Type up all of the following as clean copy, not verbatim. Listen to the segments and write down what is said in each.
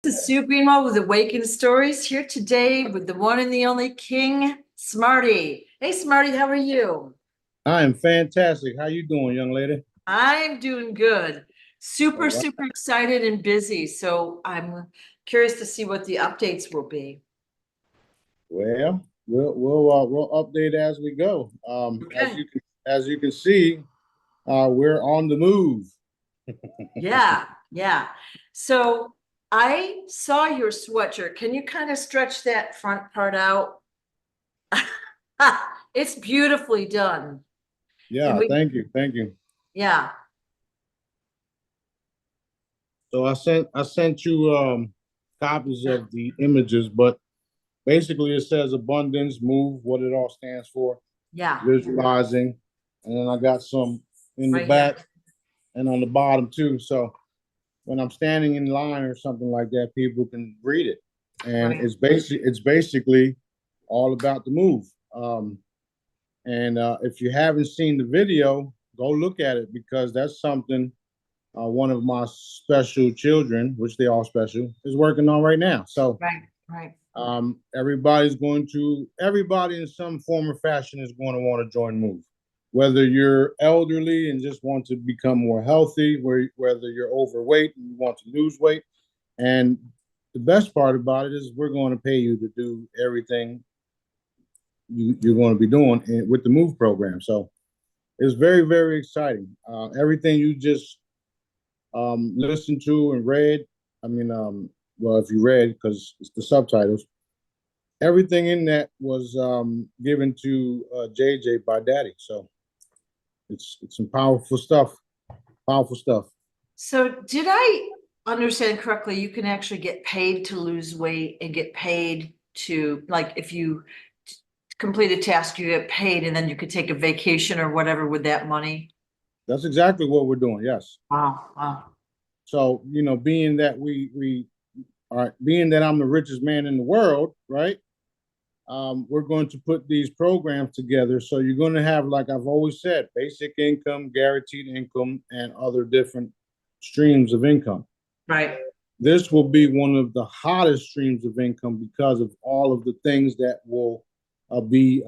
This is Sue Greenwald with Awakened Stories, here today with the one and the only King Smarty. Hey Smarty, how are you? I am fantastic. How you doing, young lady? I'm doing good. All Super, right. super excited and busy. So I'm curious to see what the updates will be. Well, we'll update as we go. Okay. As you can see, we're on the move. Yeah, yeah. So I saw your sweatshirt. Can you kind of stretch that front part out? It's beautifully done. And Yeah, we, thank you. yeah, So I sent you copies of the images, but basically it says abundance, move, what it all stands for, yeah, visualizing, and then I got some in the right here. back and on the bottom too. So when I'm standing in line or something like that, people can read it. And Right. it's basically all about the move. And if you haven't seen the video, go look at it because that's something one of my special children, which they all special, is working on right now. So Right, right. everybody in some form or fashion is going to want to join Move. Whether you're elderly and just want to become more healthy, whether you're overweight and you want to lose weight, and the best part about it is we're going to pay you to do everything you're going to be doing with the Move program. So it's very, very exciting. Everything you just listened to and read, I mean, well, if you read, because it's the subtitles, everything in that was given to JJ by Daddy. So it's some powerful stuff. Powerful stuff. So did I understand correctly? You can actually get paid to lose weight and get paid to, like, if you complete a task, you get paid and then you could take a vacation or whatever with that money. That's exactly what we're doing. Yes. Wow, wow. So being that we are being that I'm the richest man in the world, right? We're going to put these programs together. So you're going to have, like I've always said, basic income, guaranteed income, and other different streams of income. Right. This will be one of the hottest streams of income because of all of the things that will be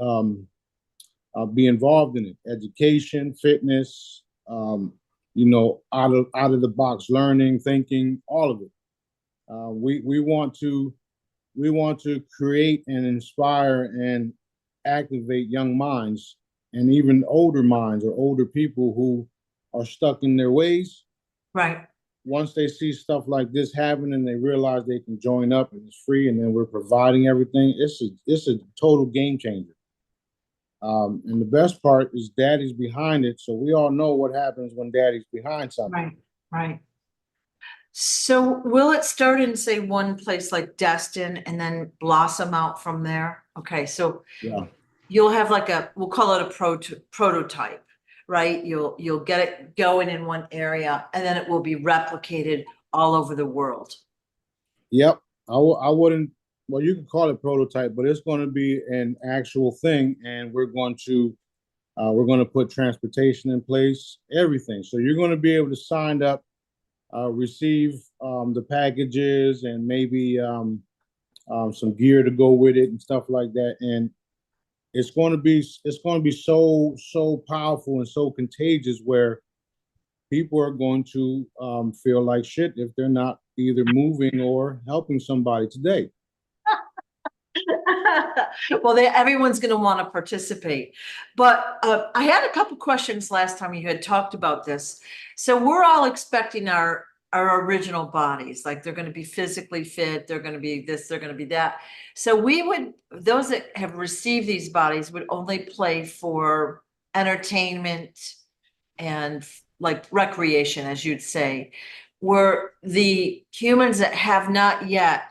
involved in it: education, fitness, out of the box learning, thinking, all of it. We want to create and inspire and activate young minds and even older minds or older people who are stuck in their ways. Right. Once they see stuff like this happen and they realize they can join up and it's free and then we're providing everything, it's a total game changer. And the best part is Daddy's behind it, so we all know what happens when Daddy's behind something. Right. Right. So will it start in, say, one place like Destin and then blossom out from there? Okay, so Yeah, you'll have like we'll call it a prototype, right? You'll get it going in one area and then it will be replicated all over the world. yep. I wouldn't. Well, you can call it prototype, but it's going to be an actual thing, and we're going to put transportation in place, everything. So you're going to be able to sign up, receive the packages, and maybe some gear to go with it and stuff like that. And it's going to be so powerful and so contagious where people are going to feel like shit if they're not either moving or helping somebody today. Well, everyone's going to want to participate. But I had a couple questions last time you had talked about this. So we're all expecting our original bodies, like they're going to be physically fit, they're going to be this, they're going to be that. So those that have received these bodies would only play for entertainment and like recreation, as you'd say, where the humans that have not yet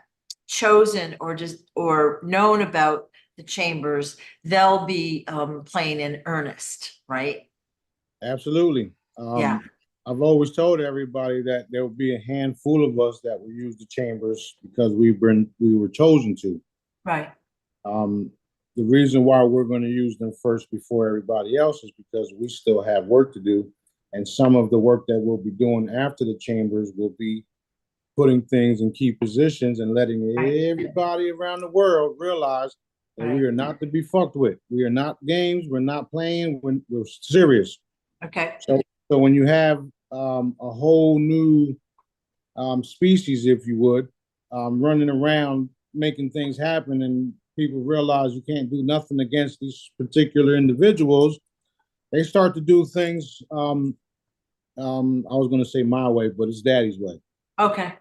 chosen or known about the chambers, they'll be playing in earnest, right? Absolutely. Yeah, I've always told everybody that there will be a handful of us that will use the chambers because we were chosen to. right. Um, the reason why we're going to use them first before everybody else is because we still have work to do, and some of the work that we'll be doing after the chambers will be putting things in key positions and letting Right. everybody around the world realize that we Right. are not to be fucked with. We are not games. We're not playing. We're serious. Okay. So when you have a whole new species, if you would, running around making things happen, and people realize you can't do nothing against these particular individuals, they start to do things. I was going to say my way, but it's daddy's way. Okay.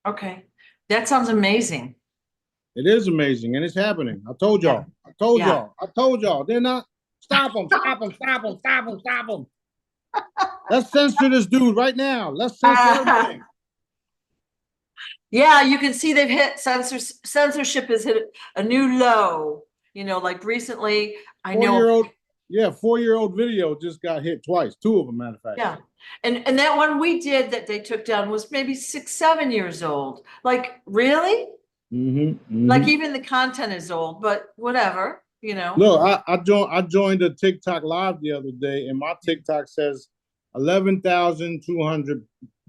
Okay. That sounds amazing. It is amazing, and it's happening. I told Yeah. y'all. I told Yeah. y'all. I told y'all. They're not. Stop them. Stop them. Stop them. Stop them. Stop them. Let's censor this dude right now. Let's censor everything. Yeah, you can see they've hit censorship has hit a new low. You know, like recently, I know. 4-year-old, yeah, 4-year-old video just got hit twice. Two of them, matter of fact. Yeah. And that one we did that they took down was maybe 6, 7 years old. Like, really? Like even the content is old, but whatever, you know. Look, I joined a TikTok live the other day, and my TikTok says 11,200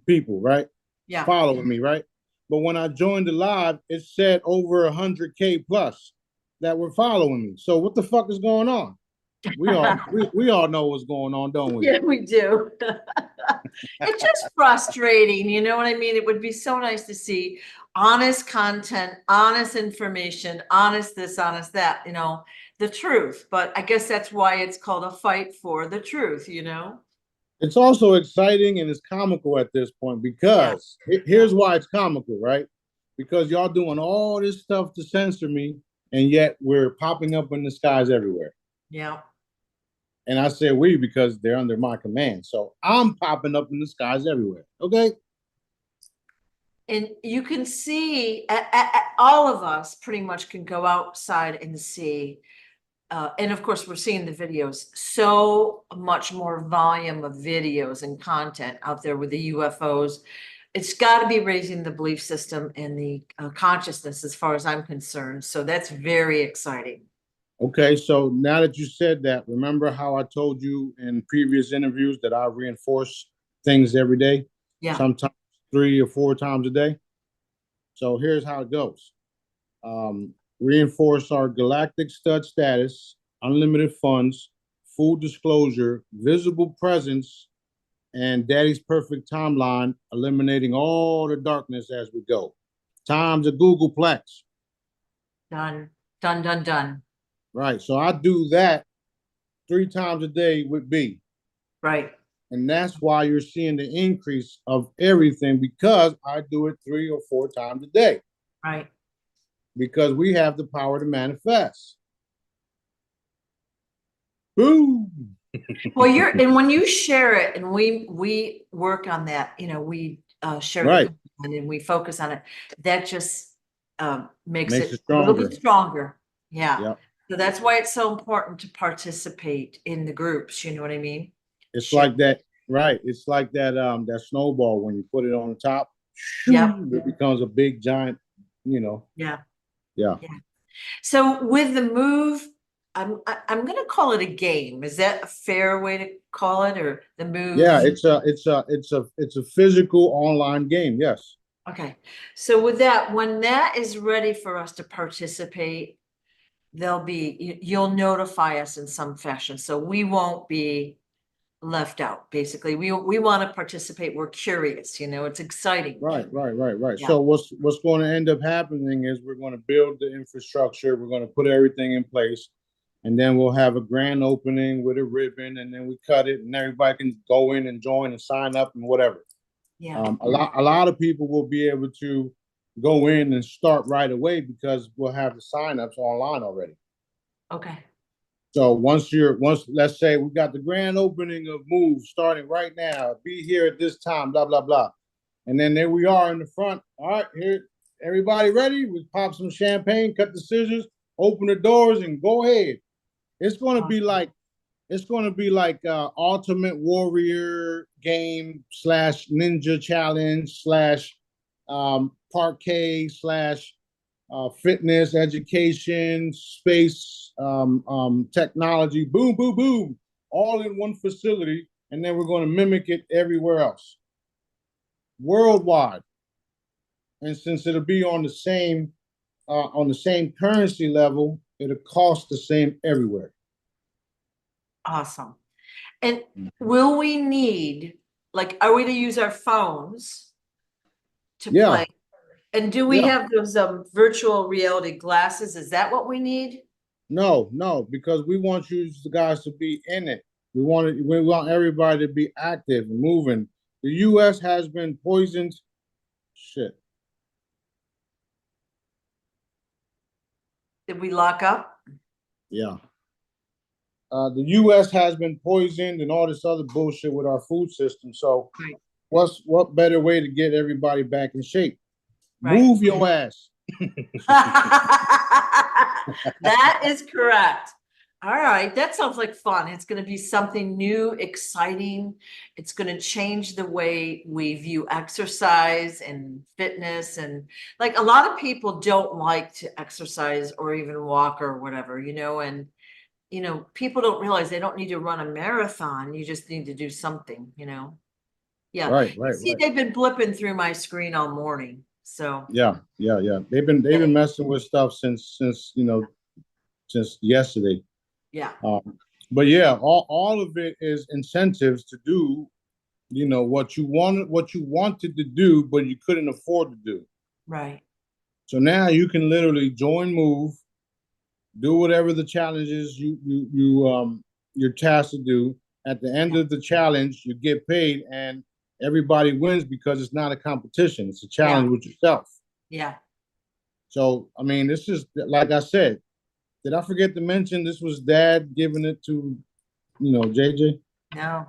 people, right? Yeah. Following me, right? But when I joined the live, it said over 100K plus that were following me. So what the fuck is going on? We all know what's going on, don't we? Yeah, we do. It's just frustrating, you know what I mean? It would be so nice to see honest content, honest information, honest this, honest that, you know, the truth. But I guess that's why it's called a fight for the truth, you know? It's also exciting and it's comical at this point because here's why it's comical, right? Because y'all doing all this stuff to censor me, and yet we're popping up in the skies everywhere. Yeah. And I say we because they're under my command. So I'm popping up in the skies everywhere. Okay. And you can see all of us pretty much can go outside and see. And of course, we're seeing the videos, so much more volume of videos and content out there with the UFOs. It's got to be raising the belief system and the consciousness as far as I'm concerned. So that's very exciting. Okay, so now that you said that, remember how I told you in previous interviews that I reinforce things every day? Yeah. Sometimes 3 or 4 times a day. So here's how it goes. Reinforce our galactic stud status, unlimited funds, full disclosure, visible presence, and daddy's perfect timeline, eliminating all the darkness as we go. Times a Googolplex. Done, done, done, done. Right. So I do that 3 times a day with B. Right. And that's why you're seeing the increase of everything, because I do it 3 or 4 times a day. Right. Because we have the power to manifest. Boom. Well, and when you share it, and we work on that, you know, we share it and we focus on it, that just makes it a little bit stronger. Yeah. Yep. So that's why it's so important to participate in the groups. You know what I mean? It's like that, right? It's like that that snowball when you put it on the top. Yeah. It becomes a big giant, you know. Yeah. Yeah. So with the move, I'm gonna call it a game. Is that a fair way to call it, or the move? Yeah, it's a physical online game. Yes. Okay. So with that, when that is ready for us to participate, you'll notify us in some fashion. So we won't be left out. Basically, we want to participate. We're curious, you know, it's exciting. Right. Yeah. So what's going to end up happening is we're going to build the infrastructure, we're going to put everything in place, and then we'll have a grand opening with a ribbon, and then we cut it, and everybody can go in and join and sign up and whatever. Yeah. A lot of people will be able to go in and start right away because we'll have the signups online already. Okay. So once let's say we got the grand opening of Move starting right now, be here at this time, blah, blah, blah. And then there we are in the front. All right, here, everybody ready? We pop some champagne, cut the scissors, open the doors, and go ahead. It's going to be like Ultimate Warrior game / Ninja Challenge / parquet / fitness, education, space, technology, boom, boom, boom, all in one facility. And then we're going to mimic it everywhere else. Worldwide. and since it'll be on the same currency level, it'll cost the same everywhere. Awesome. And will we need, like, are we to use our phones to Yeah. play? And do we Yeah. have those virtual reality glasses? Is that what we need? No, because we want you guys to be in it. We want everybody to be active and moving. The U.S. has been poisoned. Shit. Did we lock up? Yeah. The U.S. has been poisoned and all this other bullshit with our food system. So, Right. what better way to get everybody back in shape? Right. Move your ass. That is correct. All right, that sounds like fun. It's going to be something new, exciting. It's going to change the way we view exercise and fitness. And like a lot of people don't like to exercise or even walk or whatever, and people don't realize they don't need to run a marathon. You just need to do something, Yeah. Right. See, they've been blipping through my screen all morning. So Yeah. They've been messing with stuff since yesterday. yeah. But yeah, all of it is incentives to do, what you wanted to do, but you couldn't afford to do. Right. So now you can literally join Move, do whatever the challenges you're tasked to do. At the end of the challenge, you get paid, and everybody wins because it's not a competition; it's a challenge with yourself. Yeah. So I mean, this is like I said. Did I forget to mention this was Dad giving it to, JJ? No.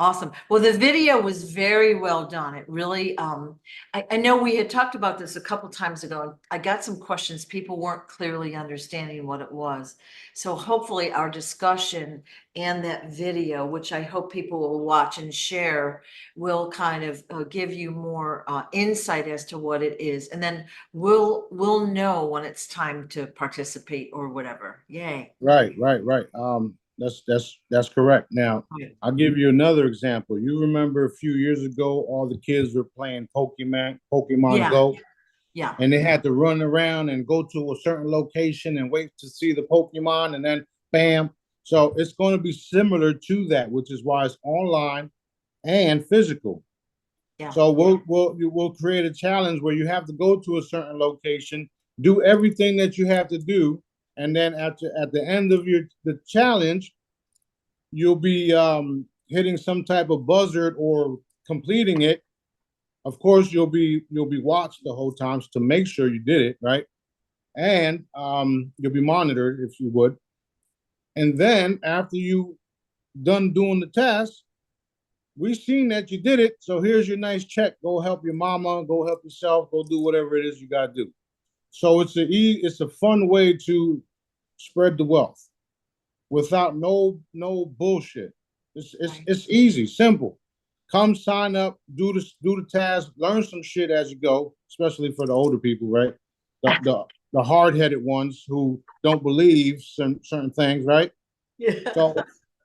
Awesome. Well, the video was very well done. It really, I know we had talked about this a couple times ago, and I got some questions. People weren't clearly understanding what it was. So hopefully our discussion and that video, which I hope people will watch and share, will kind of give you more insight as to what it is. And then we'll know when it's time to participate or whatever. Yay. Right. That's correct. Now, I'll give you another example. You remember a few years ago, all the kids were playing Pokemon Go, Yeah. and they had to run around and go to a certain location and wait to see the Pokemon, and then bam. So it's going to be similar to that, which is why it's online and physical. Yeah. So we'll create a challenge where you have to go to a certain location, do everything that you have to do, and then at the end of the challenge, you'll be hitting some type of buzzard or completing it. Of course, you'll be watched the whole time to make sure you did it right, and you'll be monitored if you would. And then after you done doing the task, we've seen that you did it. So here's your nice check. Go help your mama. Go help yourself. Go do whatever it is you gotta do. So it's a fun way to spread the wealth without no bullshit. It's easy, simple. Come sign up, do the task, learn some shit as you go, especially for the older people, right? The hard-headed ones who don't believe certain things, right? Yeah. So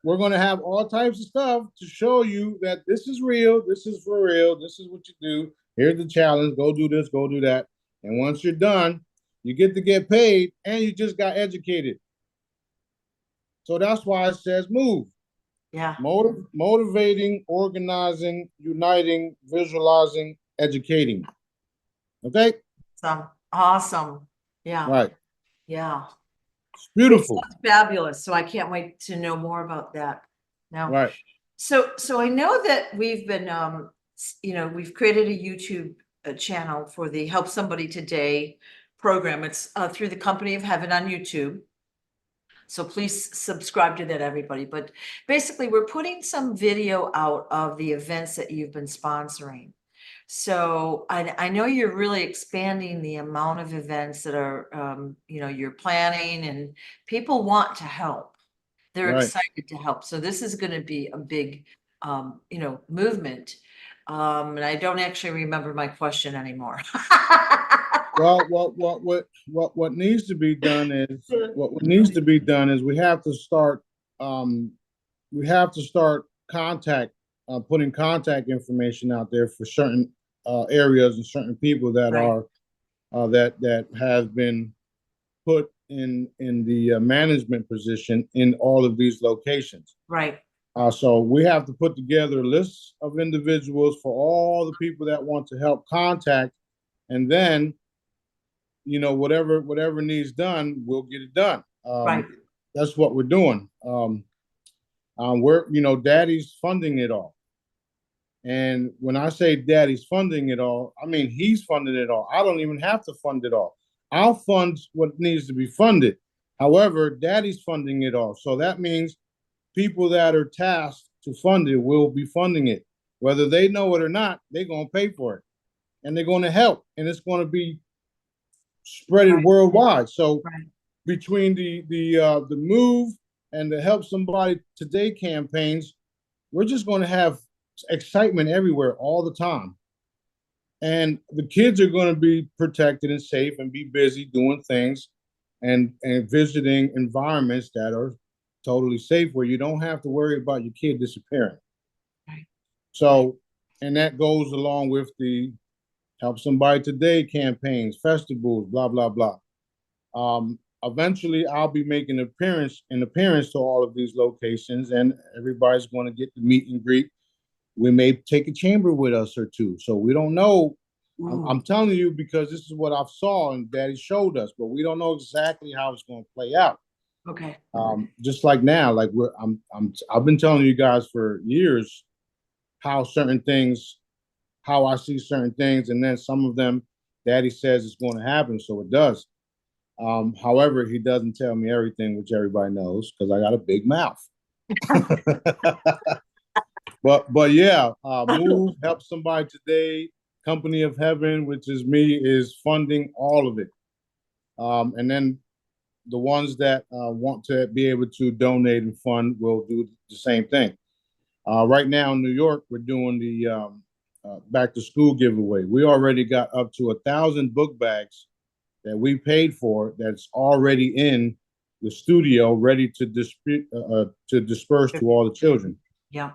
we're going to have all types of stuff to show you that this is real, this is for real, this is what you do. Here's the challenge, go do this, go do that. And once you're done, you get to get paid and you just got educated. So that's why it says move. Yeah. Motivating, organizing, uniting, visualizing, educating. Okay? Awesome. Yeah. Right. Yeah. It's beautiful. It sounds fabulous. So I can't wait to know more about that. Now, right. So I know that we've been, we've created a YouTube channel for the Help Somebody Today program. It's through the Company of Heaven on YouTube. So please subscribe to that, everybody. But basically, we're putting some video out of the events that you've been sponsoring. So I know you're really expanding the amount of events that are, you're planning, and people want to help. They're excited to help. So this is going to be a big, movement. And I don't actually remember my question anymore. Well, what needs to be done is we have to start putting contact information out there for certain areas and certain people that Right. are that have been put in the management position in all of these locations. Right. So we have to put together a list of individuals for all the people that want to help contact, and then whatever needs done, we'll get it done. Right. That's what we're doing. Daddy's funding it all. And when I say daddy's funding it all, I mean he's funding it all. I don't even have to fund it all. I'll fund what needs to be funded. However, daddy's funding it all. So that means people that are tasked to fund it will be funding it. Whether they know it or not, they're going to pay for it. And they're going to help. And it's going to be spread it Right. worldwide. So Right. between the Move and the Help Somebody Today campaigns, we're just going to have excitement everywhere all the time. And the kids are going to be protected and safe and be busy doing things and visiting environments that are totally safe where you don't have to worry about your kid disappearing. Right. So, and that goes along with the Help Somebody Today campaigns, festivals, blah, blah, blah. Eventually, I'll be making an appearance to all of these locations, and everybody's going to get to meet and greet. We may take a chamber with us or two. So we don't know. I'm telling you because this is what I've saw and Daddy showed us, but we don't know exactly how it's going to play out. Okay. Just like now, like I've been telling you guys for years how I see certain things, and then some of them, Daddy says it's going to happen, so it does. However, he doesn't tell me everything, which everybody knows, because I got a big mouth. But yeah, Move, Help Somebody Today, Company of Heaven, which is me, is funding all of it. And then the ones that want to be able to donate and fund will do the same thing. Right now in New York, we're doing the back to school giveaway. We already got up to 1,000 book bags that we paid for that's already in the studio, ready to disperse to all the children. Yeah.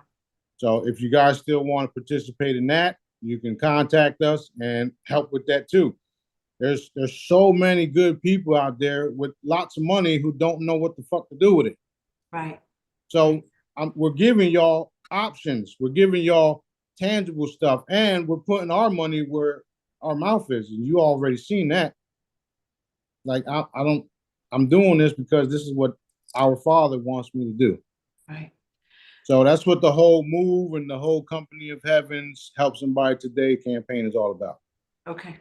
So if you guys still want to participate in that, you can contact us and help with that too. There's so many good people out there with lots of money who don't know what the fuck to do with it. Right. So we're giving y'all options. We're giving y'all tangible stuff, and we're putting our money where our mouth is. And you already seen that. Like I'm doing this because this is what our Father wants me to do. Right. So that's what the whole Move and the whole Company of Heavens Help Somebody Today campaign is all about. Okay.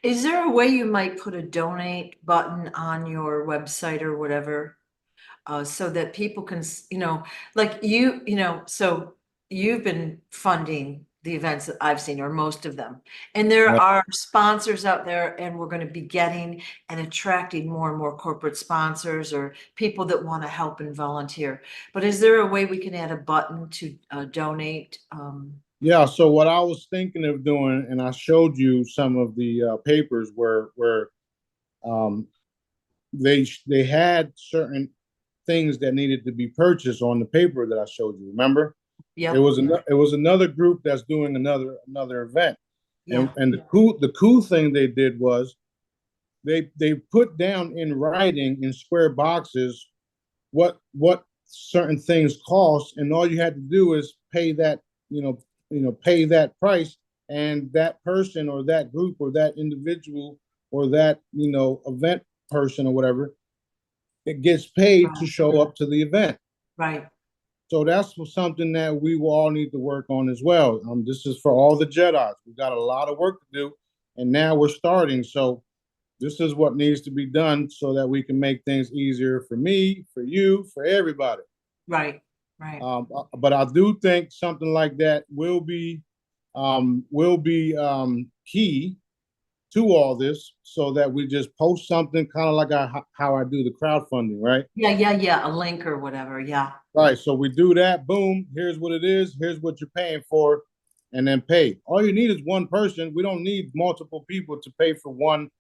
Is there a way you might put a donate button on your website or whatever, so that people can, like so you've been funding the events that I've seen, or most of them, and there Right. are sponsors out there, and we're going to be getting and attracting more and more corporate sponsors or people that want to help and volunteer. But is there a way we can add a button to donate? Yeah, so what I was thinking of doing, and I showed you some of the papers where um, they had certain things that needed to be purchased on the paper that I showed you. Remember, Yeah. it was another group that's doing another event, Yeah. and the cool thing they did was they put down in writing in square boxes what certain things cost, and all you had to do is pay that pay that price, and that person or that group or that individual or that event person or whatever, it gets paid to show up to the event. Right. So that's something that we will all need to work on as well. This is for all the Jedis. We've got a lot of work to do, and now we're starting. So this is what needs to be done so that we can make things easier for me, for you, for everybody. Right. Right. But I do think something like that will be key to all this, so that we just post something kind of like how I do the crowdfunding, right? Yeah. A link or whatever. Yeah. Right. So we do that. Boom. Here's what it is. Here's what you're paying for, and then pay. All you need is one person. We don't need multiple people to pay for one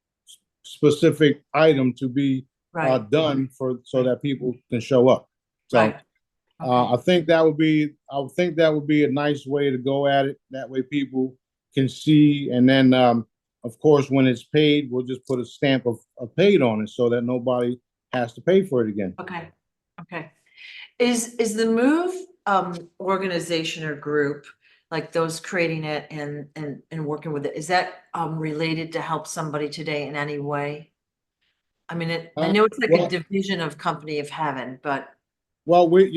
specific item to be done so that people can show up. So. Right. Okay. I think that would be a nice way to go at it. That way people can see. And then, of course, when it's paid, we'll just put a stamp of paid on it so that nobody has to pay for it again. Okay, okay. Is the MOVE organization or group, like those creating it and working with it, is that related to help somebody today in any way? I mean, I know it's like a Well, division of Company of Heaven, but well, we're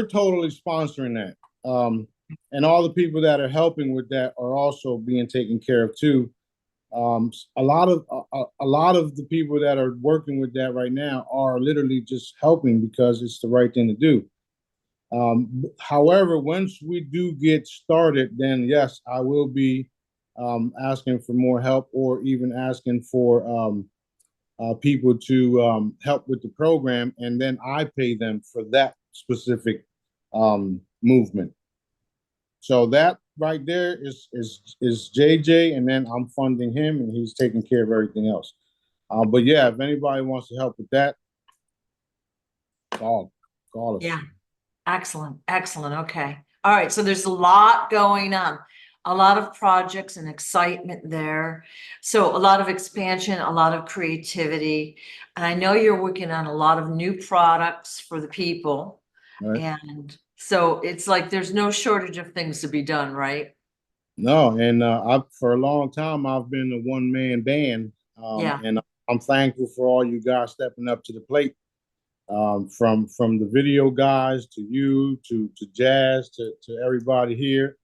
totally sponsoring that. And all the people that are helping with that are also being taken care of too. A lot of the people that are working with that right now are literally just helping because it's the right thing to do. However, once we do get started, then yes, I will be asking for more help, or even asking for people to help with the program, and then I pay them for that specific movement. So that right there is JJ, and then I'm funding him, and he's taking care of everything else. But yeah, if anybody wants to help with that, call us. yeah, excellent, excellent. Okay. All right. So there's a lot going on, a lot of projects and excitement there. So a lot of expansion, a lot of creativity. And I know you're working on a lot of new products for the people. Right? And so it's like there's no shortage of things to be done, right? No, and for a long time I've been a one man band, Yeah. and I'm thankful for all you guys stepping up to the plate. From the video guys to you to Jazz to everybody here.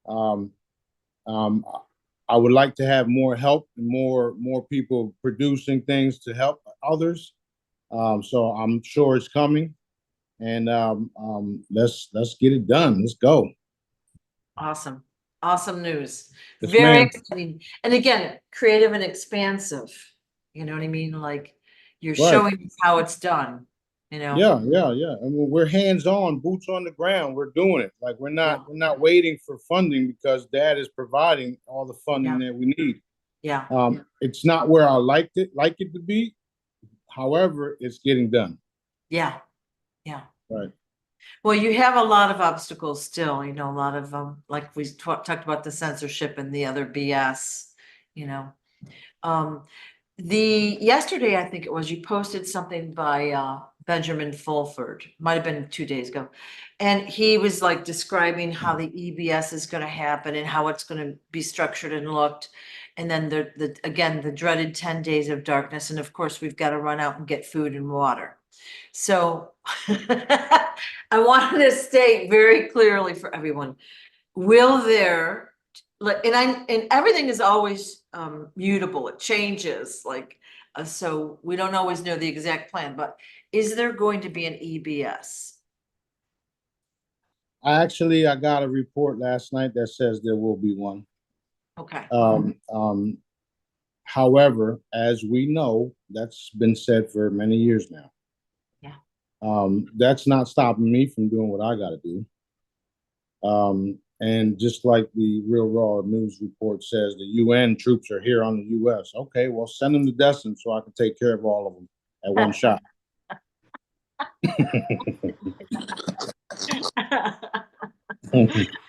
Um, um, I would like to have more help and more people producing things to help others. So I'm sure it's coming, and let's get it done. Let's go. Awesome. Awesome news. Yes, Very ma'am. exciting. And again, creative and expansive. You know what I mean? Like you're Right. showing us how it's done, you know? Yeah. I mean, we're hands on, boots on the ground. We're doing it. Like Yeah, we're not waiting for funding because Dad is providing all the funding yeah, that we need. yeah, It's not where I like it to be. However, it's getting done. yeah, yeah. Right. Well, you have a lot of obstacles still, you know, a lot of like we talked about the censorship and the other BS, you know. Um, the yesterday, I think it was, you posted something by Benjamin Fulford, might have been 2 days ago. And he was like describing how the EBS is going to happen and how it's going to be structured and looked. And then the again, the dreaded 10 days of darkness. And of course, we've got to run out and get food and water. So I wanted to state very clearly for everyone, will there, like, and everything is always mutable, it changes, like, so we don't always know the exact plan, but is there going to be an EBS? I got a report last night that says there will be one. Okay, Um, um, However, as we know, that's been said for many years now. yeah. That's not stopping me from doing what I got to do. And just like the Real Raw News report says, the UN troops are here on the US. Okay, well, send them to Destin so I can take care of all of them at one shot.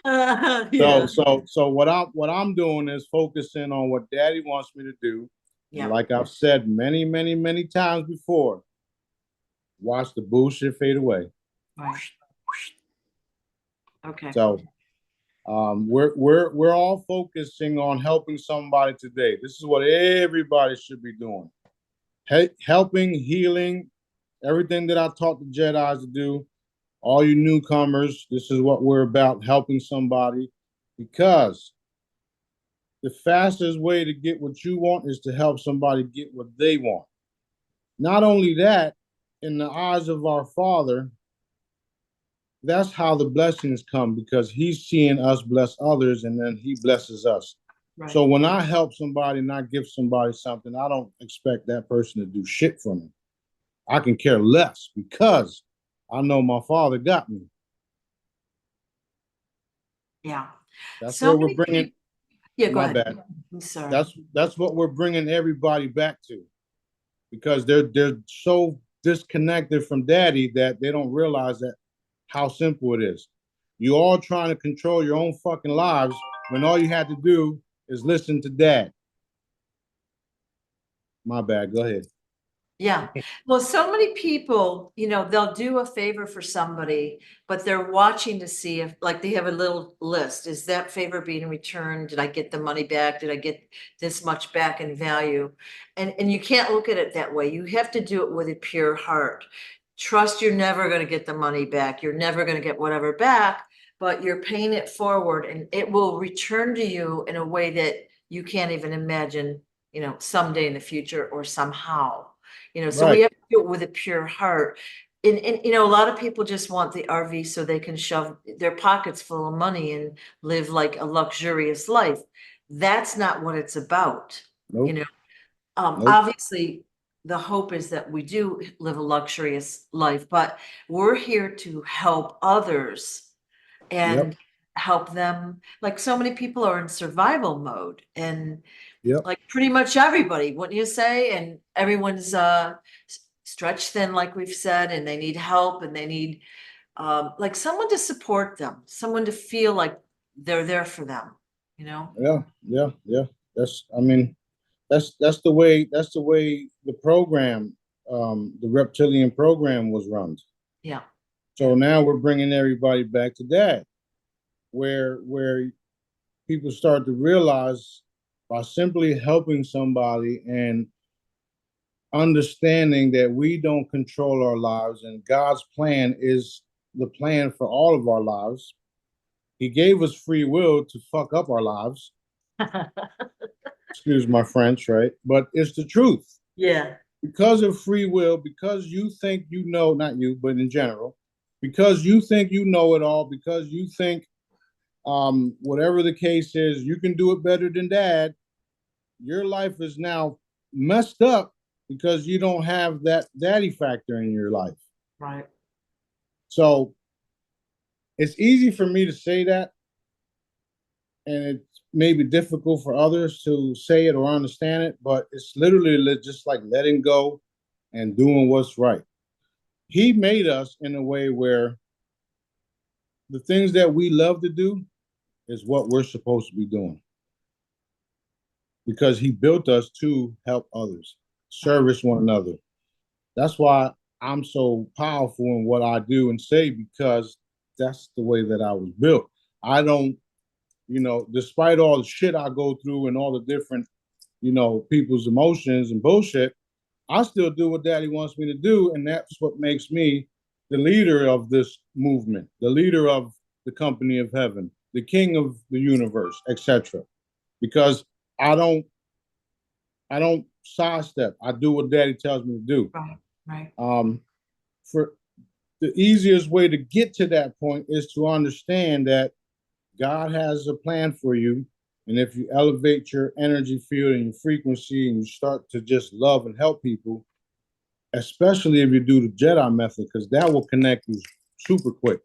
Yeah, So what I'm doing is focusing on what Daddy wants me to do. And yeah, like I've said many times before, watch the bullshit fade away. right. Okay, So we're all focusing on helping somebody today. This is what everybody should be doing. Helping, healing, everything that I taught the Jedis to do. All you newcomers, this is what we're about, helping somebody, because the fastest way to get what you want is to help somebody get what they want. Not only that, in the eyes of our Father, that's how the blessings come, because he's seeing us bless others and then he blesses us. right. So when I help somebody and I give somebody something, I don't expect that person to do shit for me. I can care less because I know my Father got me. Yeah. That's So where we're many bringing. people, yeah, go My ahead. bad. I'm sorry. That's what we're bringing everybody back to, because they're so disconnected from Daddy that they don't realize that how simple it is. You all trying to control your own fucking lives when all you had to do is listen to dad. My bad. Go ahead. Yeah. Well, so many people, they'll do a favor for somebody, but they're watching to see if, like, they have a little list. Is that favor being returned? Did I get the money back? Did I get this much back in value? And you can't look at it that way. You have to do it with a pure heart. Trust you're never going to get the money back. You're never going to get whatever back, but you're paying it forward and it will return to you in a way that you can't even imagine, someday in the future or somehow. So we Right. have to do it with a pure heart. And a lot of people just want the RV so they can shove their pockets full of money and live like a luxurious life. That's not what it's about. Nope. Nope. Obviously, the hope is that we do live a luxurious life, but we're here to help others Yep. and help them. Like, so many people are in survival mode, and Yep. like pretty much everybody, wouldn't you say? And everyone's stretched thin, like we've said, and they need help, and they need like someone to support them, someone to feel like they're there for them. Yeah. Yeah. Yeah. That's. I mean, that's the way. That's the way the program, the reptilian program, was run. Yeah. So now we're bringing everybody back to that, where people start to realize by simply helping somebody and understanding that we don't control our lives and God's plan is the plan for all of our lives. He gave us free will to fuck up our lives. Excuse my French, right? But it's the truth. Yeah. Because of free will, because you think you know, not you, but in general, because you think you know it all, because you think whatever the case is, you can do it better than dad, your life is now messed up because you don't have that daddy factor in your life. Right. So it's easy for me to say that, and it's maybe difficult for others to say it or understand it, but it's literally just like letting go and doing what's right. He made us in a way where the things that we love to do is what we're supposed to be doing because he built us to help others, service one another. That's why I'm so powerful in what I do and say because that's the way that I was built. I don't, despite all the shit I go through and all the different, people's emotions and bullshit, I still do what daddy wants me to do. And that's what makes me the leader of this movement, the leader of the company of heaven, the king of the universe, etc. Because I don't I don't sidestep. I do what daddy tells me to do. Right. Right. For the easiest way to get to that point is to understand that God has a plan for you. And if you elevate your energy field and your frequency and you start to just love and help people, especially if you do the Jedi method, because that will connect you super quick.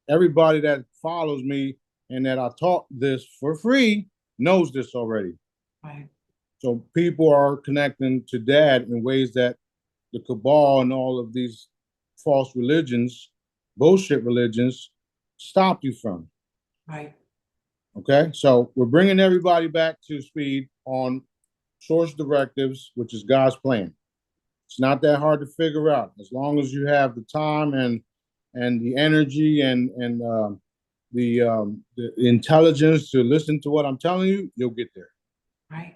Everybody that follows me and that I taught this for free knows this already. Right. So people are connecting to dad in ways that the cabal and all of these false religions, bullshit religions, stop you from. Right. Okay, so we're bringing everybody back to speed on source directives, which is God's plan. It's not that hard to figure out as long as you have the time and the energy and the intelligence to listen to what I'm telling you. You'll get there. Right.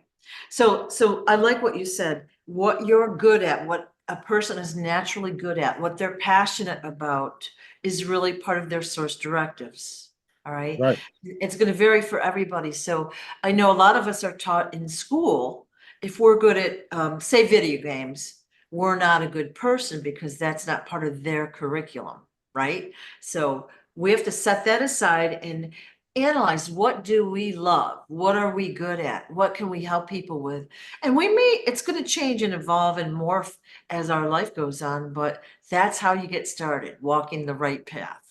So I like what you said. What you're good at, what a person is naturally good at, what they're passionate about is really part of their source directives. All right. Right. It's going to vary for everybody. So I know a lot of us are taught in school, if we're good at, say, video games, we're not a good person because that's not part of their curriculum. Right. So we have to set that aside and analyze, what do we love? What are we good at? What can we help people with? And it's going to change and evolve and morph as our life goes on, but that's how you get started, walking the right path.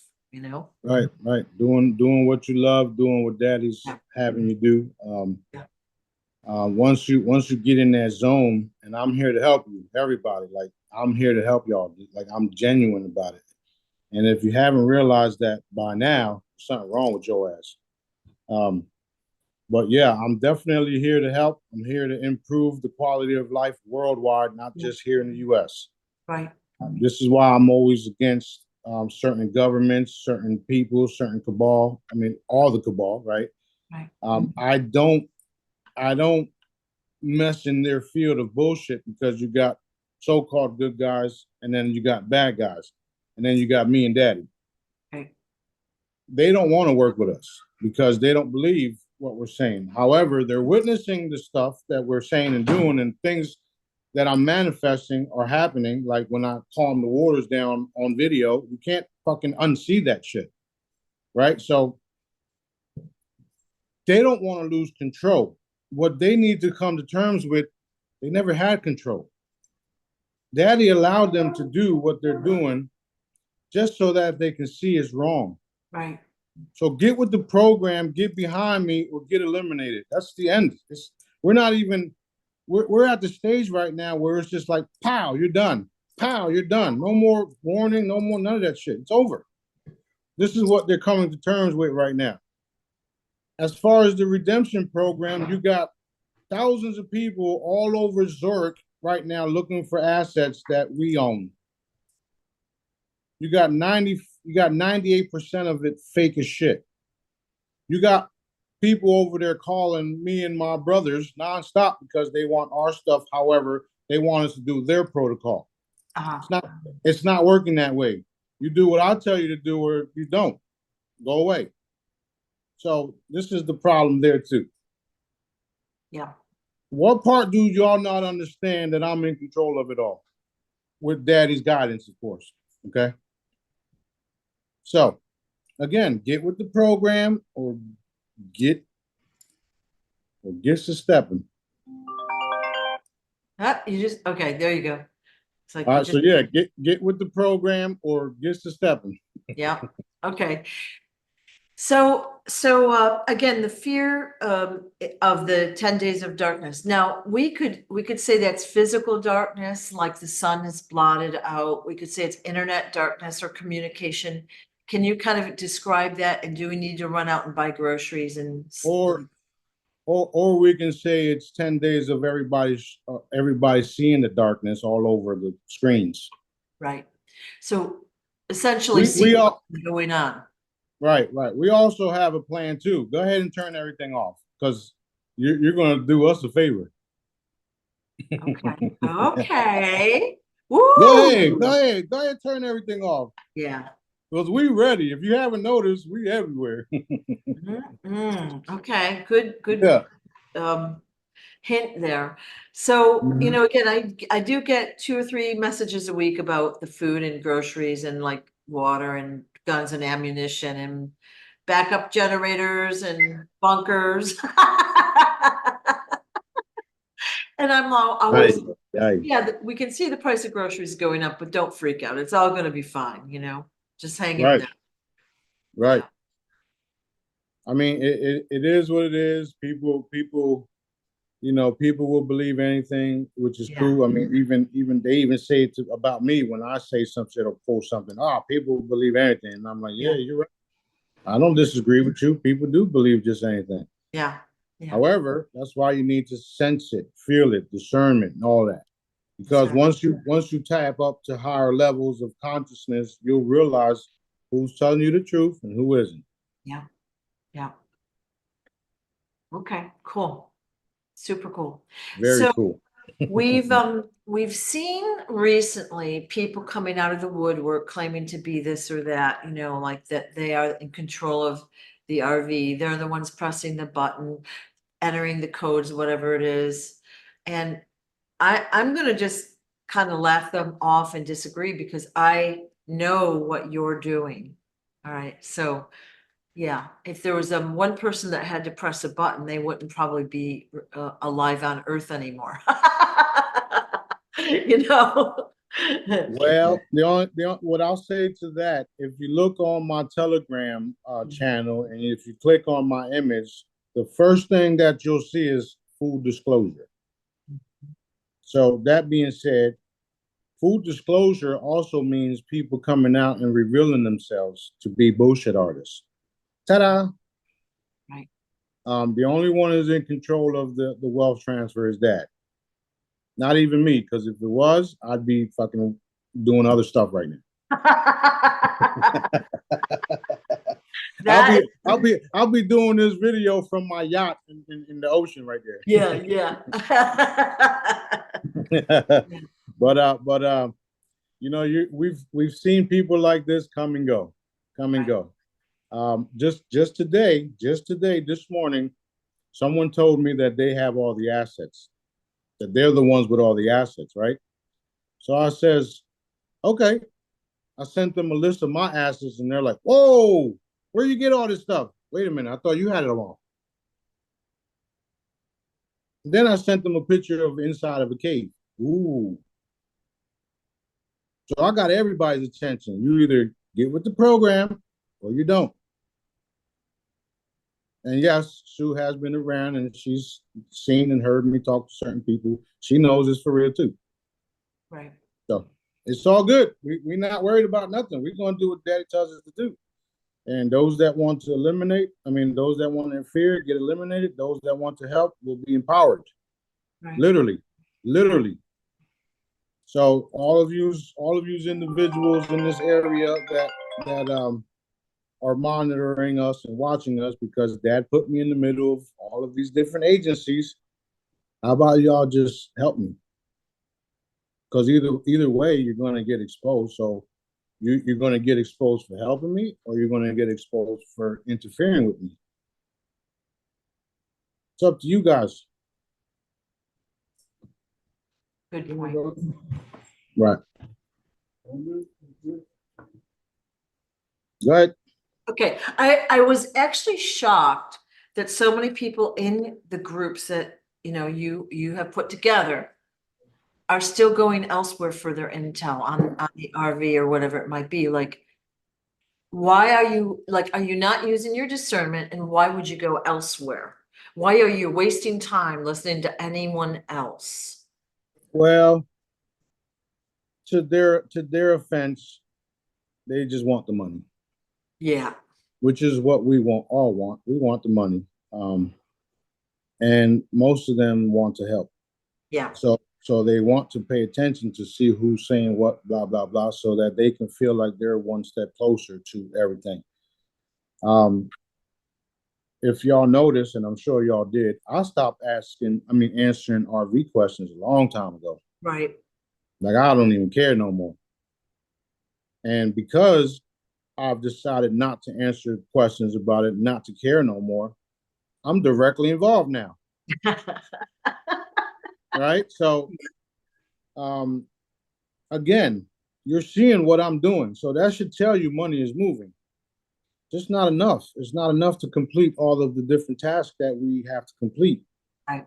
Right, right. Doing what you love, doing what daddy's Yeah. having you do. Yeah. Once you get in that zone, and I'm here to help you, everybody. Like I'm here to help y'all. Like I'm genuine about it. And if you haven't realized that by now, something wrong with your ass. But yeah, I'm definitely here to help. I'm here to improve the quality of life worldwide, not just here in the US. Right. This is why I'm always against certain governments, certain people, certain cabal. I mean, all the cabal, right? Right. I don't mess in their field of bullshit because you got so-called good guys and then you got bad guys. And then you got me and daddy. Right. They don't want to work with us because they don't believe what we're saying. However, they're witnessing the stuff that we're saying and doing, and things that I'm manifesting are happening. Like when I calm the waters down on video, you can't fucking unsee that shit. Right? So they don't want to lose control. What they need to come to terms with, they never had control. Daddy allowed them to do what they're doing just so that they can see it's wrong. Right. So get with the program, get behind me, or get eliminated. That's the end. We're not even, we're at the stage right now where it's just like, pow, you're done. Pow, you're done. No more warning, no more, none of that shit. It's over. This is what they're coming to terms with right now. As far as the redemption program, you got thousands of people all over Zurich right now looking for assets that we own. You got 98% of it fake as shit. You got people over there calling me and my brothers nonstop because they want our stuff. However, they want us to do their protocol. It's not working that way. You do what I tell you to do, or you don't. Go away. So this is the problem there too. Yeah. What part do y'all not understand that I'm in control of it all? With daddy's guidance, of course. Okay. So again, get with the program or get to stepping. You just okay, there you go. It's like all right, so yeah, get with the program or get to stepping. Yeah. Okay. So again, the fear of the 10 days of darkness. Now we could say that's physical darkness, like the sun is blotted out. We could say it's internet darkness or communication. Can you kind of describe that? And do we need to run out and buy groceries and or we can say it's 10 days of everybody seeing the darkness all over the screens. Right. So essentially we all going on. Right. We also have a plan too. Go ahead and turn everything off because you're going to do us a favor. Okay. Okay. Woo! Go ahead, turn everything off. Yeah. Because we ready. If you haven't noticed, we everywhere. Okay. Good. Yeah. Hint there. So, again, I do get 2 or 3 messages a week about the food and groceries and like water and guns and ammunition and backup generators and bunkers. And I'm always, yeah, we can see the price of groceries going up, but don't freak out. It's all going to be fine, just hang in there. Right. I mean, it is what it is. People will believe anything, which is cool. I mean, even they even say it about me when I say some shit or post something. People believe anything, and I'm like, yeah, you're right. I don't disagree with you. People do believe just anything. Yeah. However, that's why you need to sense it, feel it, discernment, and all that. Because once you tap up to higher levels of consciousness, you'll realize who's telling you the truth and who isn't. Yeah. Okay, cool. Super cool. Very cool. We've seen recently people coming out of the woodwork claiming to be this or that, like that they are in control of the RV. They're the ones pressing the button, entering the codes, whatever it is. And I'm going to just kind of laugh them off and disagree because I know what you're doing. All right. So yeah, if there was one person that had to press a button, they wouldn't probably be alive on Earth anymore. Well, what I'll say to that, if you look on my Telegram channel and if you click on my image, the first thing that you'll see is full disclosure. So that being said, Full disclosure also means people coming out and revealing themselves to be bullshit artists. Ta-da! Right. The only one who's in control of the wealth transfer is Dad. Not even me, because if it was, I'd be fucking doing other stuff right now. I'll be doing this video from my yacht in the ocean right there. Yeah. But you know, we've seen people like this come and go. Just today, this morning, someone told me that they have all the assets, that they're the ones with all the assets, right? So I says, okay. I sent them a list of my assets, and they're like, whoa, where you get all this stuff? Wait a minute, I thought you had it all. Then I sent them a picture of the inside of a cave. Ooh. So I got everybody's attention. You either get with the program or you don't. And yes, Sue has been around and she's seen and heard me talk to certain people. She knows it's for real too. Right. So it's all good. We're not worried about nothing. We're going to do what Daddy tells us to do. And those that want to those that want to interfere, get eliminated. Those that want to help will be empowered. Right. Literally. So all of you individuals in this area that are monitoring us and watching us, because Dad put me in the middle of all of these different agencies. How about y'all just help me? Because either way, you're going to get exposed. So you're going to get exposed for helping me, or you're going to get exposed for interfering with me. It's up to you guys. Good point. Right. Go ahead. Okay, I was actually shocked that so many people in the groups that you have put together are still going elsewhere for their intel on the RV or whatever it might be. Like, why are you not using your discernment, and why would you go elsewhere? Why are you wasting time listening to anyone else? Well, to their offense, they just want the money. Yeah. Which is what we all want. We want the money. And most of them want to help. Yeah. So they want to pay attention to see who's saying what, blah, blah, blah, so that they can feel like they're one step closer to everything. If y'all notice, and I'm sure y'all did, I stopped answering RV questions a long time ago. Right. Like, I don't even care no more. And because I've decided not to answer questions about it, not to care no more, I'm directly involved now. Right? So, again, you're seeing what I'm doing. So that should tell you money is moving. Just not enough. It's not enough to complete all of the different tasks that we have to complete. Right.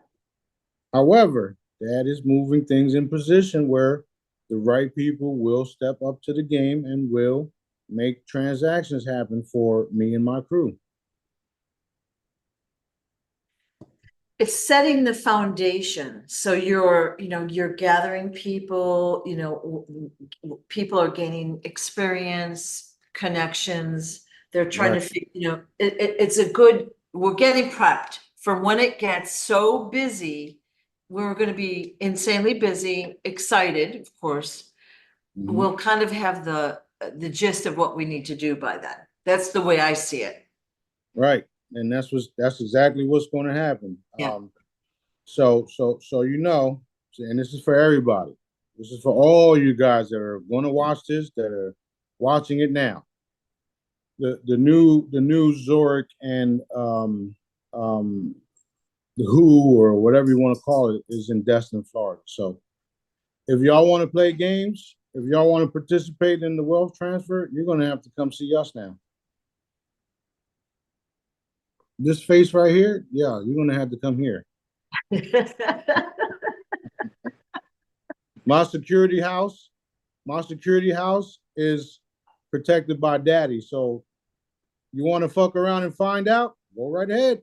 However, that is moving things in position where the right people will step up to the game and will make transactions happen for me and my crew. It's setting the foundation. So you're gathering people, people are gaining experience, connections. They're trying to figure, it's a good, we're getting prepped for when it gets so busy. We're going to be insanely busy, excited, of course. Mm-hmm. We'll kind of have the gist of what we need to do by then. That's the way I see it. Right. And that's exactly what's going to happen. Yeah. So and this is for everybody. This is for all you guys that are going to watch this, that are watching it now. The new Zurich and the Who, or whatever you want to call it, is in Destin, Florida. So if y'all want to play games, if y'all want to participate in the wealth transfer, you're going to have to come see us now. This face right here, yeah, you're going to have to come here. My security house is protected by Daddy. So you want to fuck around and find out? Go right ahead.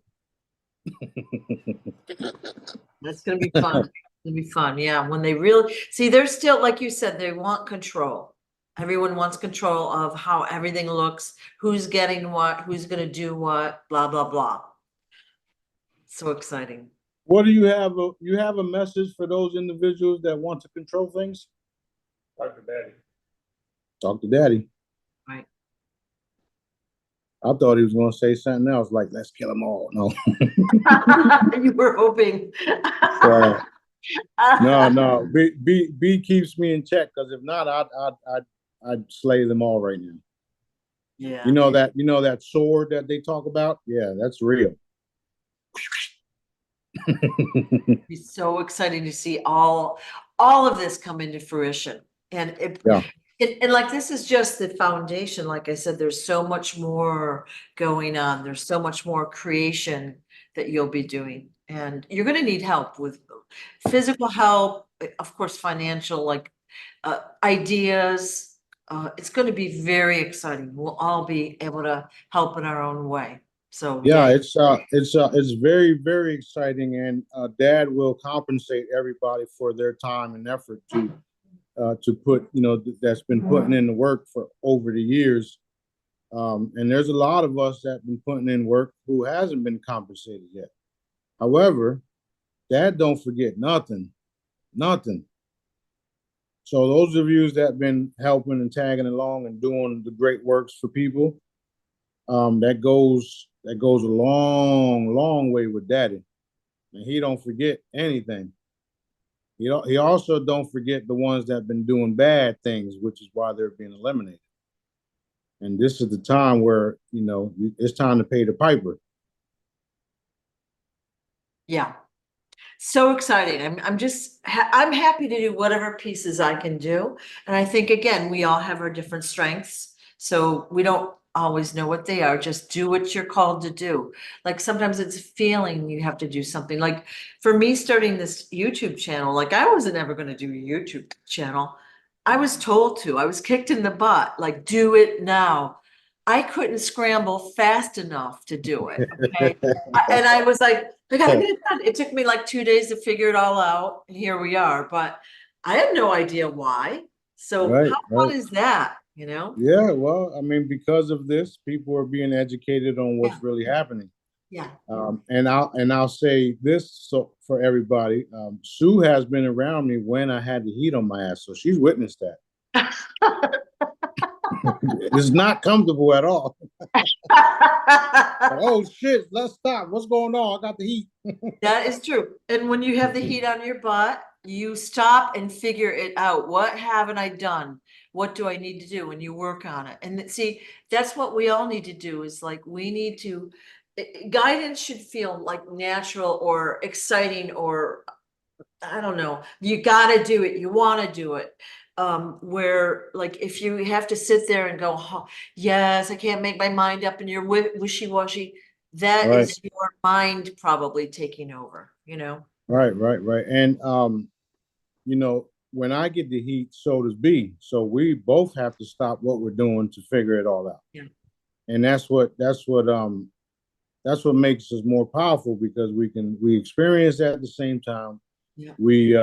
That's going to be fun. It'll be fun, yeah, when they really, see, they're still, like you said, they want control. Everyone wants control of how everything looks, who's getting what, who's gonna do what, blah, blah, blah. So exciting. What do you have? You have a message for those individuals that want to control things? Talk to daddy. Talk to daddy. Right. I thought he was going to say something else, like "Let's kill them all." No, You were hoping. no. B keeps me in check, because if not, I'd slay them all right now. Yeah. You know that sword that they talk about? Yeah, that's real. Be so exciting to see all of this come into fruition. And Yeah. And like, this is just the foundation. Like I said, there's so much more going on. There's so much more creation that you'll be doing. And you're going to need help with physical help, of course, financial, like ideas. It's going to be very exciting. We'll all be able to help in our own way. So Yeah, yeah, it's very, very exciting, and Dad will compensate everybody for their time and effort to put, that's been putting in the work for over the years. And there's a lot of us that have been putting in work who hasn't been compensated yet. However, Dad don't forget nothing, nothing. So those of you that have been helping and tagging along and doing the great works for people, that goes a long, long way with Daddy, and he don't forget anything. He also don't forget the ones that have been doing bad things, which is why they're being eliminated. And this is the time where it's time to pay the piper. yeah. So exciting. I'm happy to do whatever pieces I can do. And I think, again, we all have our different strengths. So we don't always know what they are. Just do what you're called to do. Like, sometimes it's a feeling you have to do something. Like, for me, starting this YouTube channel, like, I wasn't ever going to do a YouTube channel. I was told to. I was kicked in the butt, like, do it now. I couldn't scramble fast enough to do it. Okay. And I was like, I gotta get it done. It took me like 2 days to figure it all out, and here we are. But I have no idea why. So Right, how right. fun is that? Yeah, well, I mean, because of this, people are being educated on Yeah, what's really happening. yeah. And I'll say this, so for everybody, Sue has been around me when I had the heat on my ass, so she's witnessed that. It's not comfortable at all. Oh shit, let's stop. What's going on? I got the heat. That is true. And when you have the heat on your butt, you stop and figure it out. What haven't I done? What do I need to do? And you work on it. And see, that's what we all need to do, is like, we need to, guidance should feel like natural or exciting, or I don't know, you gotta do it, you wanna do it. Where, like, if you have to sit there and go, "Oh, yes, I can't make my mind up," and you're wishy-washy, that Right, is your mind probably taking over, right. And when I get the heat, so does B. So we both have to stop what we're doing to figure it all out. Yeah. And that's what makes us more powerful, because we experience at the same time. Yeah. We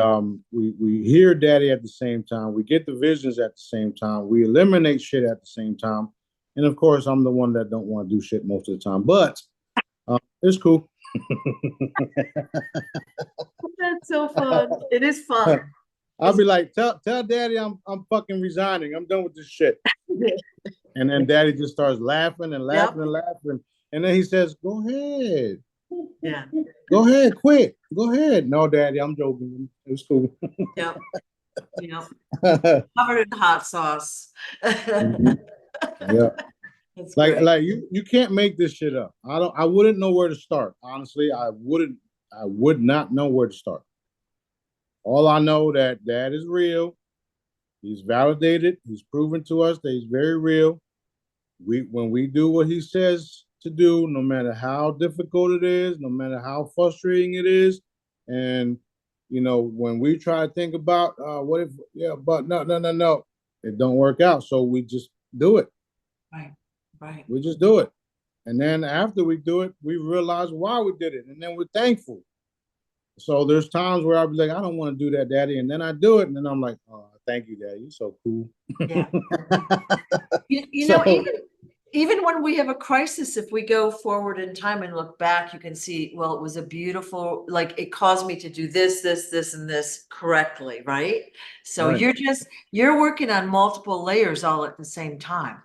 hear Daddy at the same time. We get the visions at the same time. We eliminate shit at the same time. And of course, I'm the one that don't want to do shit most of the time, but it's cool. That's so fun. It is fun. I'll be like, tell Daddy I'm fucking resigning. I'm done with this shit. And then Daddy just starts laughing and laughing and laughing. And then he says, "Go ahead. Yeah. Go ahead, quit. Go ahead." "No, Daddy, I'm joking. It's cool." Yep. Covered in hot sauce. Yeah. That's Like great. like you can't make this shit up. I wouldn't know where to start. Honestly, I would not know where to start. All I know that Dad is real. He's validated. He's proven to us that he's very real. When we do what he says to do, no matter how difficult it is, no matter how frustrating it is, and when we try to think about what if, yeah, but no, it don't work out. So we just do it. Right. We just do it. And then after we do it, we realize why we did it. And then we're thankful. So there's times where I'll be like, I don't want to do that, Daddy, and then I do it, and then I'm like, oh, thank you, Daddy, you're so cool. Yeah. You know, So even when we have a crisis, if we go forward in time and look back, you can see, well, it was a beautiful, like it caused me to do this, and this correctly, right? So right, you're working on multiple layers all at the same time.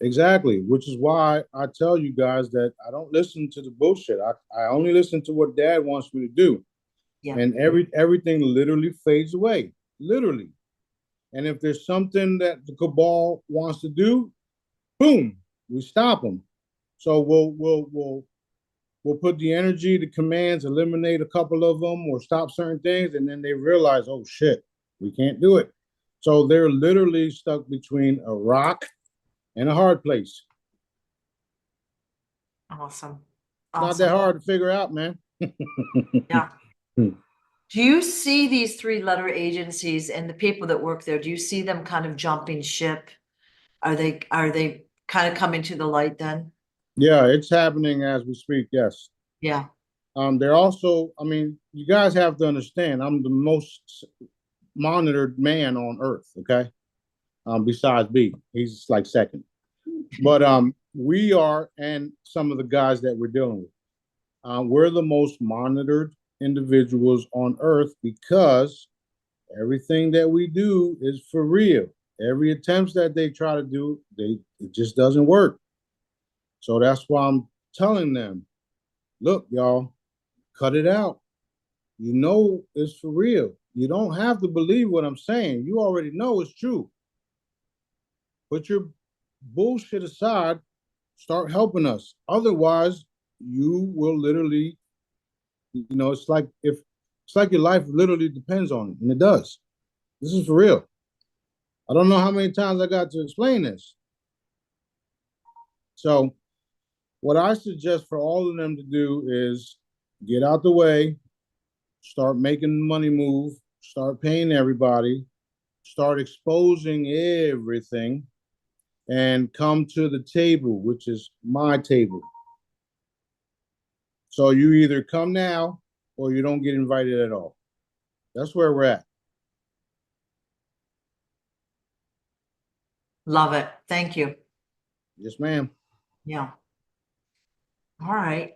exactly, which is why I tell you guys that I don't listen to the bullshit. I only listen to what Dad wants me to do, Yeah. and everything literally fades away, literally. And if there's something that the cabal wants to do, boom, we stop them. So we'll put the energy, the commands, eliminate a couple of them, or stop certain things, and then they realize, oh shit, we can't do it. So they're literally stuck between a rock and a hard place. Awesome. It's not that Awesome. hard to figure out, man. Yeah. Do you see these three-letter agencies and the people that work there? Do you see them kind of jumping ship? Are they kind of coming to the light then? Yeah, it's happening as we speak. Yes. Yeah. They're also, I mean, you guys have to understand, I'm the most monitored man on earth. Okay. Besides B, he's like second. But we are, and some of the guys that we're dealing with, we're the most monitored individuals on earth because everything that we do is for real. Every attempt that they try to do, it just doesn't work. So that's why I'm telling them, look, y'all, cut it out. You know it's for real. You don't have to believe what I'm saying. You already know it's true. Put your bullshit aside, start helping us. Otherwise, you will literally, it's like your life literally depends on it, and it does. This is for real. I don't know how many times I got to explain this. So, what I suggest for all of them to do is get out the way, start making the money move, start paying everybody, start exposing everything, and come to the table, which is my table. So you either come now or you don't get invited at all. That's where we're at. Love it. Thank you. Yes, ma'am. Yeah. All right.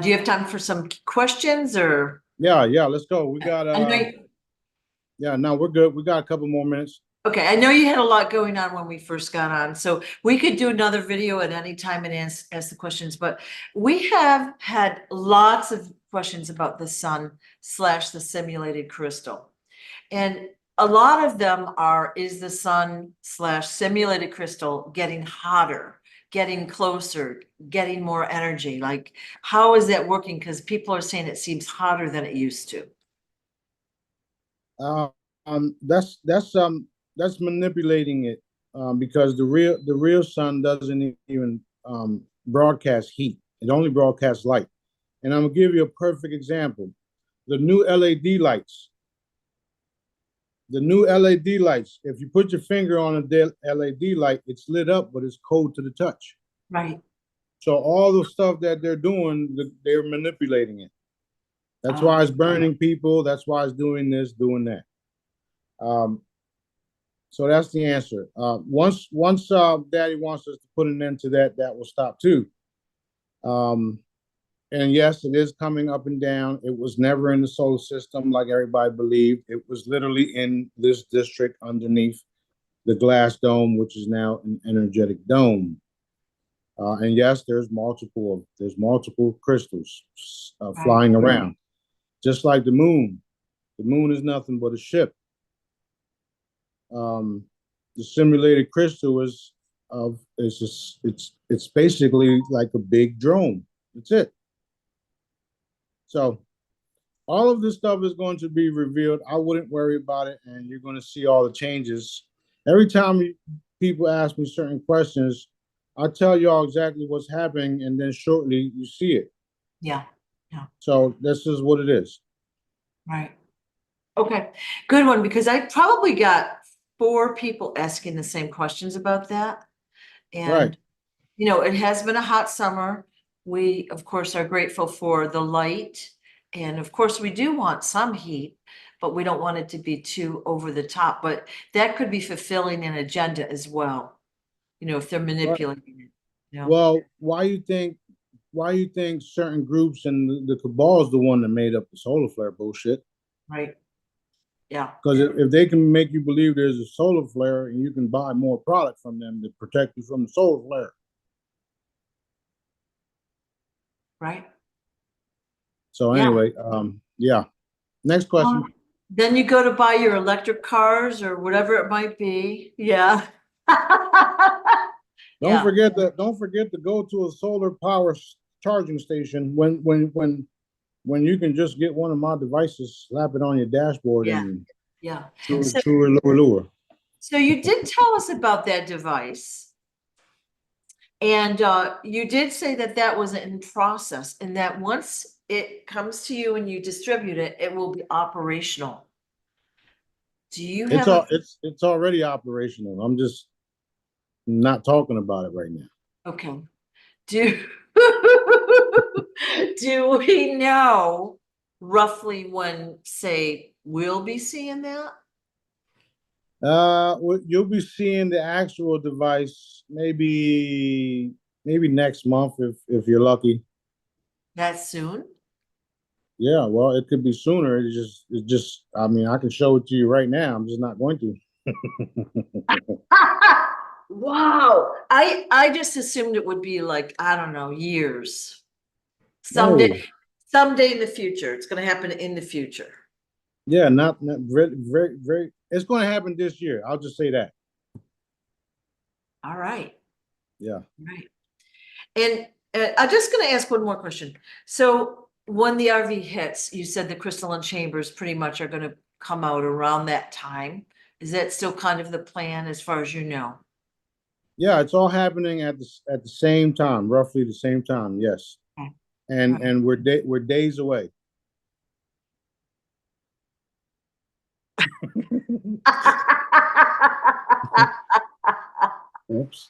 Do you have time for some questions or? Yeah, let's go. We got I know you- yeah, no, we're good. We got a couple more minutes. Okay, I know you had a lot going on when we first got on, so we could do another video at any time and ask the questions, but we have had lots of questions about the sun slash the simulated crystal. And a lot of them are, is the sun slash simulated crystal getting hotter, getting closer, getting more energy? Like, how is that working? Because people are saying it seems hotter than it used to. Uh, um, that's that's um that's manipulating it because the real sun doesn't even broadcast heat. It only broadcasts light. And I'm gonna give you a perfect example. The new LED lights. The new LED lights. If you put your finger on a LED light, it's lit up, but it's cold to the touch. Right. So all the stuff that they're doing, they're manipulating it. That's why it's burning people. That's why it's doing this, doing that. Um, so that's the answer. Once Daddy wants us to put an end to that, that will stop too. Um, and yes, it is coming up and down. It was never in the solar system like everybody believed. It was literally in this district underneath the glass dome, which is now an energetic dome. And yes, there's multiple crystals flying around, just like the moon. The moon is nothing but a ship. Um, the simulated crystal is of it's just it's basically like a big drone. That's it. So all of this stuff is going to be revealed. I wouldn't worry about it, and you're going to see all the changes. Every time people ask me certain questions, I tell y'all exactly what's happening, and then shortly you see it. Yeah. Yeah. So this is what it is. Right. Okay. Good one, because I probably got 4 people asking the same questions about that. Right. And, you know, it has been a hot summer. We, of course, are grateful for the light And of course, we do want some heat, but we don't want it to be too over the top. But that could be fulfilling an agenda as well, you know, if they're But, manipulating it, you know, well, why you think certain groups and the cabal is the one that made up the solar flare bullshit? right? Yeah, Because if they can make you believe there's a solar flare and you can buy more product from them to protect you from the solar flare. right. So Yeah. anyway, yeah. Next question. Then you go to buy your electric cars or whatever it might be. Yeah. Don't Yeah, forget to go to a solar power charging station when you can just get one of my devices, slap it on your dashboard, yeah, and yeah. chew, So, chew, lure, lure. so you did tell us about that device. And you did say that that was in process and that once it comes to you and you distribute it, it will be operational. Do you It's have a, all it's already operational. I'm just not talking about it right now. okay. Do, do we know roughly when, say, we'll be seeing that? You'll be seeing the actual device maybe next month if you're lucky. That soon? Yeah, well, it could be sooner. It's just. I mean, I can show it to you right now. I'm just not going to. Wow. I just assumed it would be like, I don't know, years. No. Someday in the future. It's gonna happen in the future. Yeah, not very, very, very. It's going to happen this year. I'll just say that. All right. Yeah. Right. And I'm just gonna ask one more question. So when the RV hits, you said the crystalline chambers pretty much are gonna come out around that time. Is that still kind of the plan as far as you know? Yeah, it's all happening at the same time, roughly the same time. Yes, Okay. and we're days away. Oops.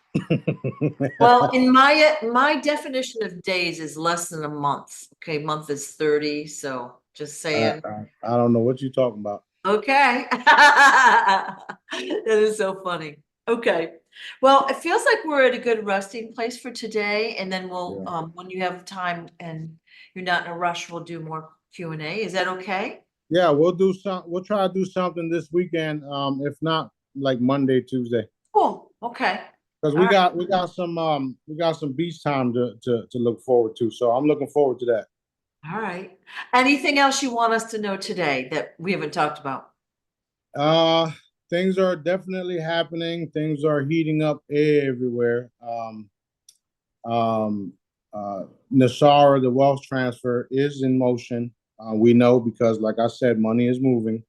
Well, in my definition of days is less than a month. Okay, month is 30, so just saying. I don't know what you're talking about. Okay. That is so funny. Okay. Well, it feels like we're at a good resting place for today, and then we'll, Yeah. when you have time and you're not in a rush, we'll do more Q&A. Is that okay? Yeah, we'll try to do something this weekend. If not, like Monday, Tuesday. Cool. Okay. Because All right. we got some beach time to look forward to. So I'm looking forward to that. All right. Anything else you want us to know today that we haven't talked about? Uh Things are definitely happening. Things are heating up everywhere. Um Nasara, the wealth transfer is in motion. We know because like I said, money is moving,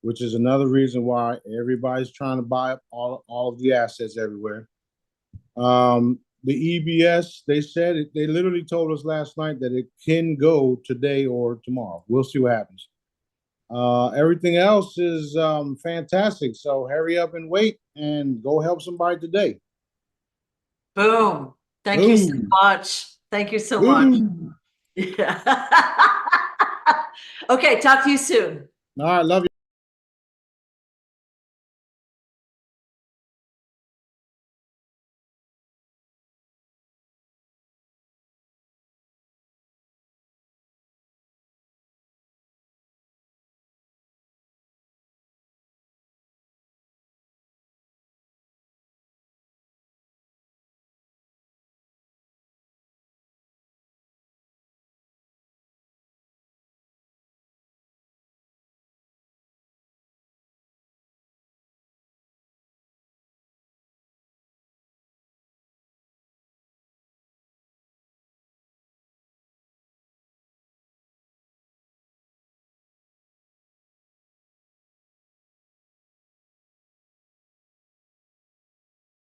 which is another reason why everybody's trying to buy up all of the assets everywhere. The EBS, they said it, they literally told us last night that it can go today or tomorrow. We'll see what happens. Everything else is fantastic. So hurry up and wait and go help somebody today. Boom. Thank you so Boom. much. Thank you so much. Boom. Yeah. Okay, talk to you soon. All right, love you.